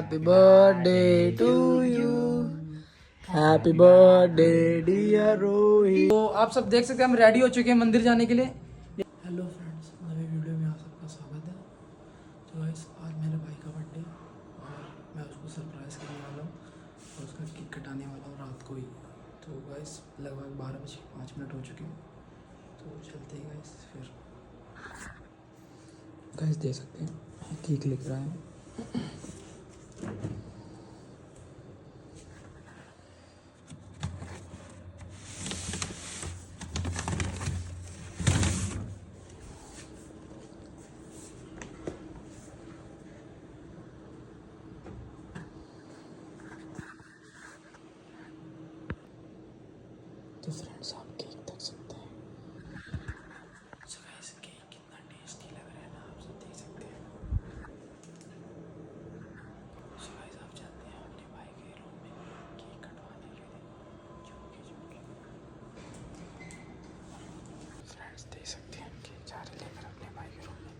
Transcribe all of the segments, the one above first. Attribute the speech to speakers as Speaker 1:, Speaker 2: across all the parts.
Speaker 1: Happy birthday to you, happy birthday dear Rohit. तो आप सब देख सकते हैं हम रेडी हो चुके हैं मंदिर जाने के लिए। हेलो फ्रेंड्स, नए वीडियो में आप सबका स्वागत है। तो गाइस आज मेरे भाई का बर्थडे और मैं उसको सरप्राइज़ करने वाला हूँ और उसका केक कटाने वाला हूँ रात को ही। तो गाइस लगभग 12:05 हो चुके हैं, तो चलते हैं गाइस। फिर गाइस देख सकते हैं केक लिख रहा है। तो फ्रेंड्स आप केक देख सकते हैं। सो गाइस केक कितना टेस्टी लग रहा है ना, आप सब देख सकते हैं। सो गाइस आप चलते हैं अपने भाई के रूम में केक कटवाने के लिए। फ्रेंड्स देख सकते हैं हम केक जा रहे लेकर अपने भाई के रूम में।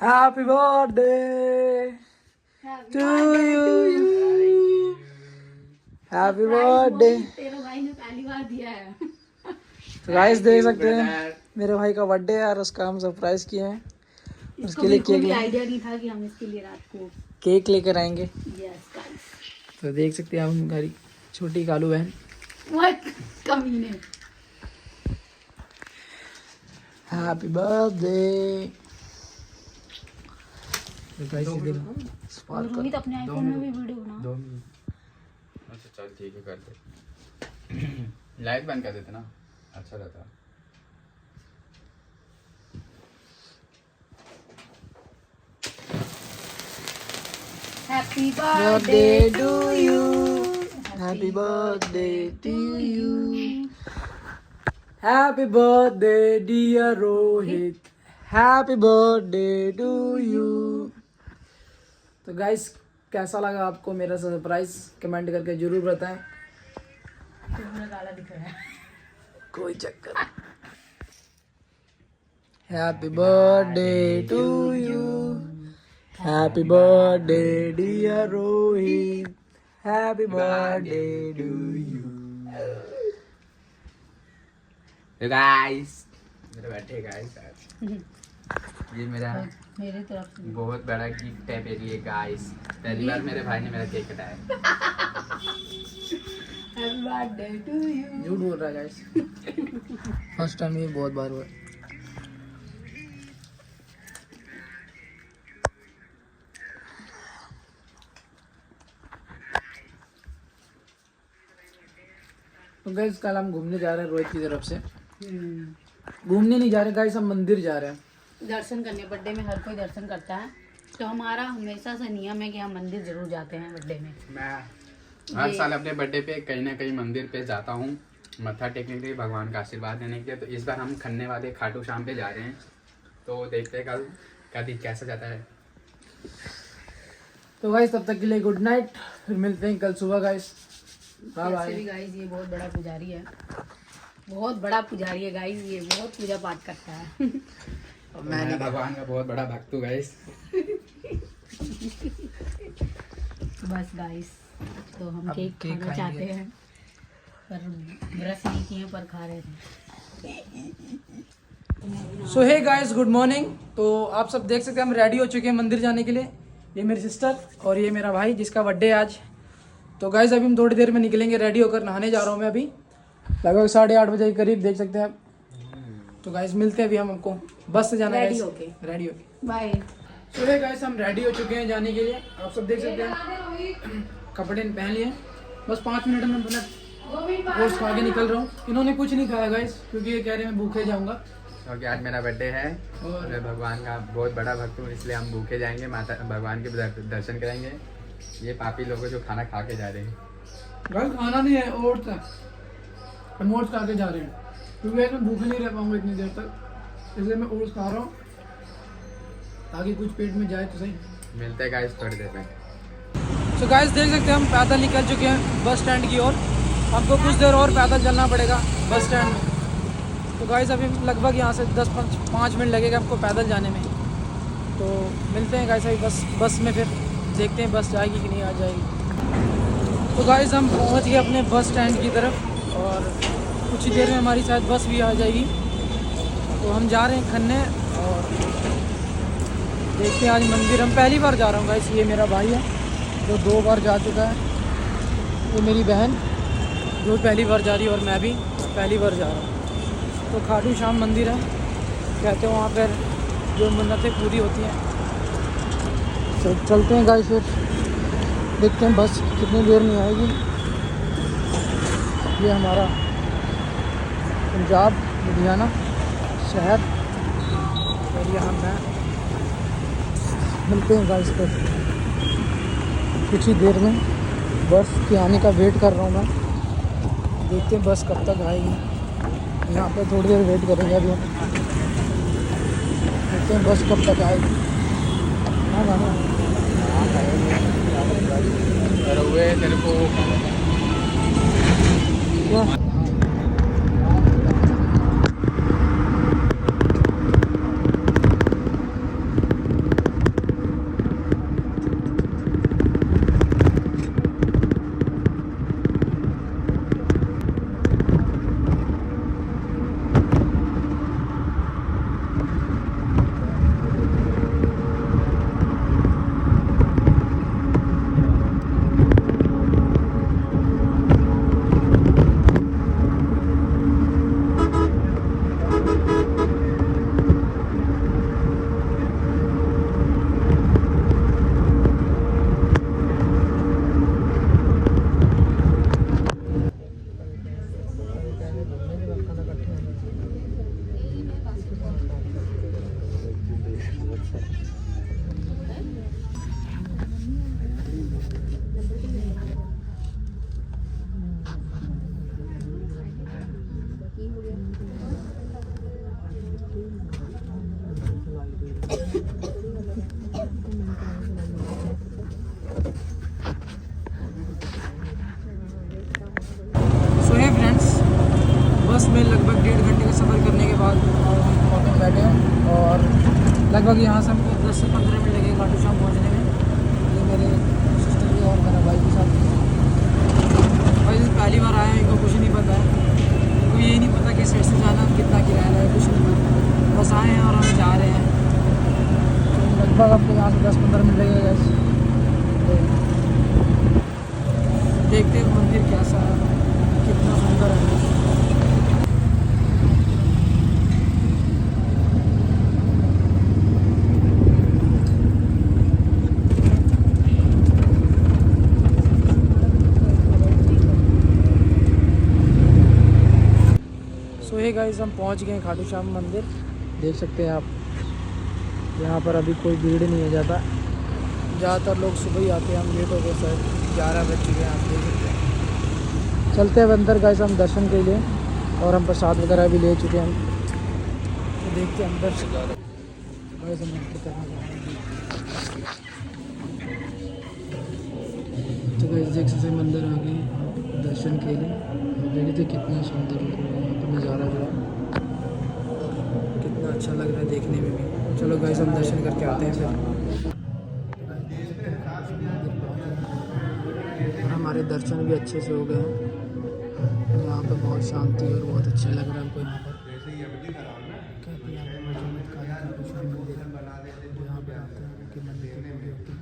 Speaker 1: Happy birthday to you. Happy birthday.
Speaker 2: तेरे भाई ने पहली बार दिया है।
Speaker 1: तो गाइस देख सकते हैं मेरे भाई का बर्थडे है और उसका हम सरप्राइज किए हैं। उसके लिए केक
Speaker 2: आइडिया नहीं था कि हम इसके लिए रात को
Speaker 1: केक लेकर आएंगे।
Speaker 2: यस गाइस,
Speaker 1: तो देख सकते हैं हम हमारी छोटी कालू बहन।
Speaker 2: व्हाट कमीने।
Speaker 1: Happy birthday. तो गाइस इधर
Speaker 2: रोहित अपने आईफोन में भी वीडियो बना।
Speaker 3: अच्छा चल ठीक है, कर दे। लाइट बंद कर देते ना, अच्छा रहता।
Speaker 2: Happy
Speaker 1: birthday to you, happy birthday to you, happy birthday dear Rohit, happy birthday to you. तो गाइस कैसा लगा आपको मेरा सरप्राइज, कमेंट करके जरूर बताएं।
Speaker 2: काला दिख रहा है।
Speaker 1: कोई चक्कर। Happy birthday to you, happy birthday dear Rohit, happy birthday to you.
Speaker 3: Guys मेरे बैठे गाइस, ये मेरा
Speaker 2: मेरी तरफ से
Speaker 3: बहुत बड़ा गिफ्ट है मेरे लिए गाइस। पहली बार मेरे भाई ने मेरा केक कटाया।
Speaker 2: Happy birthday to you.
Speaker 1: झूठ बोल रहा है गाइस, फर्स्ट टाइम ये बहुत बार हुआ। तो गाइस कल हम घूमने जा रहे हैं रोहित की तरफ से। घूमने नहीं जा रहे गाइस, हम मंदिर जा रहे हैं
Speaker 2: दर्शन करने। बर्थडे में हर कोई दर्शन करता है, तो हमारा हमेशा से नियम है कि हम मंदिर जरूर जाते हैं बर्थडे में।
Speaker 3: मैं हर साल अपने बर्थडे पे कहीं ना कहीं मंदिर पे जाता हूँ मत्था टेकने के लिए, भगवान का आशीर्वाद देने के लिए। तो इस बार हम खन्ने वाले खाटू श्याम पे जा रहे हैं, तो देखते हैं कल का दिन कैसा जाता है।
Speaker 1: तो गाइस तब तक के लिए गुड नाइट, फिर मिलते हैं कल सुबह गाइस। बाय
Speaker 2: वैसे भी
Speaker 1: बाय।
Speaker 2: गाइस ये बहुत बड़ा पुजारी है, बहुत बड़ा पुजारी है गाइस, ये बहुत पूजा पाठ करता है।
Speaker 3: मैं भगवान का बहुत बड़ा भक्त हूँ गाइस।
Speaker 2: बस गाइस, तो हम
Speaker 1: अब
Speaker 2: केक
Speaker 1: केक
Speaker 2: खाना
Speaker 1: खाएंगे।
Speaker 2: चाहते हैं, पर ब्रश नहीं किए पर खा रहे थे।
Speaker 1: सो हे गाइस, गुड मॉर्निंग। तो आप सब देख सकते हैं हम रेडी हो चुके हैं मंदिर जाने के लिए। ये मेरी सिस्टर और ये मेरा भाई जिसका बर्थडे है आज। तो गाइस अभी हम थोड़ी देर में निकलेंगे, रेडी होकर नहाने जा रहा हूँ मैं अभी, लगभग 8:30 बजे के करीब, देख सकते हैं आप। तो गाइस मिलते हैं अभी, हम हमको बस से जाना है।
Speaker 2: रेडी होके बाय।
Speaker 1: सो हे गाइस हम रेडी हो चुके हैं जाने के लिए, आप सब देख सकते हैं। कपड़े पहन लिए, बस 5 मिनट में मैं पोस्ट खा के निकल रहा हूँ। इन्होंने कुछ नहीं खाया गाइस, क्योंकि ये कह रहे हैं मैं भूखे जाऊँगा।
Speaker 3: क्योंकि आज मेरा बर्थडे है और मैं भगवान का बहुत बड़ा भक्त हूँ, इसलिए हम भूखे जाएंगे, माता भगवान के दर्शन करेंगे। ये पापी लोग जो खाना खा के जा रहे हैं,
Speaker 1: गाइस खाना नहीं है, ओट्स है, हम ओट्स खा के जा रहे हैं क्योंकि मैं भूखे नहीं रह पाऊंगा इतनी देर तक, इसलिए मैं ओट्स खा रहा हूँ ताकि कुछ पेट में जाए तो सही।
Speaker 3: मिलते हैं गाइस थोड़ी देर में।
Speaker 1: तो गाइस देख सकते हैं हम पैदल निकल चुके हैं बस स्टैंड की ओर। हमको कुछ देर और पैदल चलना पड़ेगा बस स्टैंड में। तो गाइस अभी लगभग यहाँ से 10-5 मिनट लगेगा हमको पैदल जाने में। तो मिलते हैं गाइस अभी बस में, फिर देखते हैं बस जाएगी कि नहीं आ जाएगी। तो गाइस हम पहुँच गए अपने बस स्टैंड की तरफ और कुछ ही देर में हमारी शायद बस भी आ जाएगी। तो हम जा रहे हैं खन्ने और देखते हैं आज मंदिर। हम पहली बार जा रहा हूँ गाइस, ये मेरा भाई है जो 2 बार जा चुका है, ये मेरी बहन जो पहली बार जा रही है और मैं भी पहली बार जा रहा हूँ। तो खाटू श्याम मंदिर है, कहते हैं वहाँ पर जो मन्नतें पूरी होती हैं। तो चलते हैं गाइस, फिर देखते हैं बस कितनी देर में आएगी। ये हमारा पंजाब लुधियाना शहर और यहाँ मैं मिलते हैं गाइस पर कुछ ही देर में। बस के आने का वेट कर रहा हूँ मैं, देखते हैं बस कब तक आएगी। यहाँ पर थोड़ी देर वेट करेंगे अभी हम, देखते हैं बस कब तक आएगी। हाँ गाना
Speaker 3: तेरे को
Speaker 1: क्या बस में लगभग 1.5 घंटे का सफ़र करने के बाद हम ऑटो में बैठे हैं और लगभग यहाँ से हमको 10 से 15 मिनट लगेगा खाटू श्याम पहुँचने में। ये मेरे सिस्टर के और मेरा भाई के साथ भाई पहली बार आया, इनको कुछ नहीं पता है, इनको यही नहीं पता कि स्टेशन जाना कितना किराया है, कुछ नहीं पता, बस आए हैं और हम जा रहे हैं। तो लगभग आपको यहाँ से 10-15 मिनट लगेगा। तो देखते हैं मंदिर कैसा है, कितना सुंदर है। हे गाइस हम पहुंच गए खाटू श्याम मंदिर, देख सकते हैं आप। यहाँ पर अभी कोई भीड़ नहीं है ज़्यादा, ज़्यादातर लोग सुबह ही आते हैं। हम लेट हो गए, शायद 11 बज चुके हैं, आप देख सकते हैं। चलते हैं अंदर गाइस हम दर्शन के लिए, और हम प्रसाद वगैरह भी ले चुके हैं हम। तो देखते हैं अंदर से गाइस हम एंटर करना चाहेंगे। तो गाइस देख सकते हैं अंदर आ गए दर्शन के लिए। देखिए कितना सुंदर लग रहा है यहाँ पर नज़ारा, जो है कितना अच्छा लग रहा है देखने में भी। चलो गाइस हम दर्शन करके आते हैं फिर। हमारे दर्शन भी अच्छे से हो गए हैं। यहाँ पे बहुत शांति और बहुत अच्छा लग रहा है हमको यहाँ पर। कहते हैं यहाँ पे आते हैं उनकी मंदिर पूरी होती है।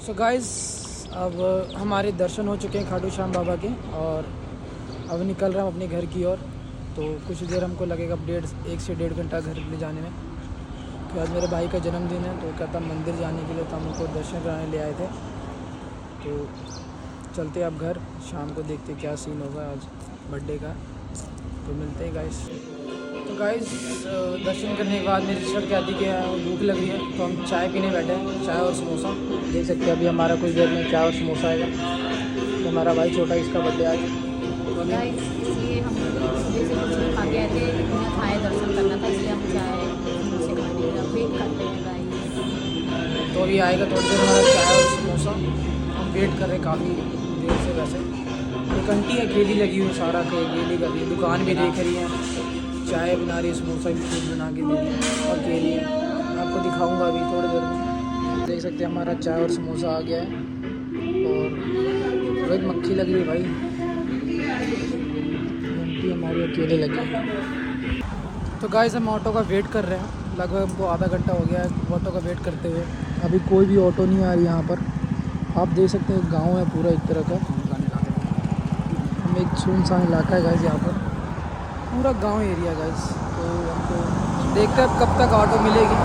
Speaker 1: सो गाइस अब हमारे दर्शन हो चुके हैं खाटू श्याम बाबा के, और अब निकल रहे हैं अपने घर की ओर। तो कुछ देर हमको लगेगा 1 से 1.5 घंटा घर ले जाने में। तो आज मेरे भाई का जन्मदिन है, तो कहता मंदिर जाने के लिए, तो हम उनको दर्शन कराने ले आए थे। तो चलते अब घर, शाम को देखते क्या सीन होगा आज बर्थडे का। तो मिलते हैं गाइस। तो गाइस दर्शन करने के बाद मेरी सिस्टर कहती कि भूख लग रही है, तो हम चाय पीने बैठे हैं, चाय और समोसा। देख सकते हैं अभी हमारा कुछ देर में चाय और समोसा आएगा। तो हमारा भाई छोटा, इसका बर्थडे आज, तो अभी
Speaker 2: गाइस इसलिए हम सुबह से कुछ नहीं खा के आए थे, बिना खाए दर्शन करना था, इसलिए हम चाय समोसे खाने के लिए वेट करते हैं गाइस।
Speaker 1: तो अभी आएगा थोड़ी देर हमारा चाय और समोसा। हम वेट कर रहे हैं काफ़ी देर से। वैसे एक आंटी अकेली लगी हुई, सारा अकेली कर रही है, दुकान भी देख रही है, चाय बना रही है, समोसा भी खुद बना के दे रही है, अकेली है। मैं आपको दिखाऊंगा अभी थोड़ी देर में। देख सकते हैं हमारा चाय और समोसा आ गया है, और बहुत मक्खी लग रही है भाई, आंटी हमारी अकेले लगी है। तो गाइस हम ऑटो का वेट कर रहे हैं, लगभग हमको आधा घंटा हो गया है ऑटो का वेट करते हुए। अभी कोई भी ऑटो नहीं आ रही यहाँ पर। आप देख सकते हैं गांव है पूरा एक तरह का, हम एक सुनसान इलाका है गाइस यहाँ पर, पूरा गांव एरिया गाइस। तो हमको देखते हैं कब तक ऑटो मिलेगी,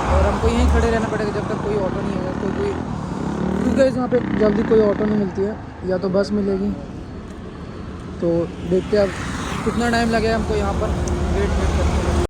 Speaker 1: और हमको यहीं खड़े रहना पड़ेगा जब तक कोई ऑटो नहीं होगा। क्योंकि गाइस यहाँ पे जल्दी कोई ऑटो नहीं मिलती है, या तो बस मिलेगी। तो देखते हैं अब कितना टाइम लगेगा हमको यहाँ पर वेट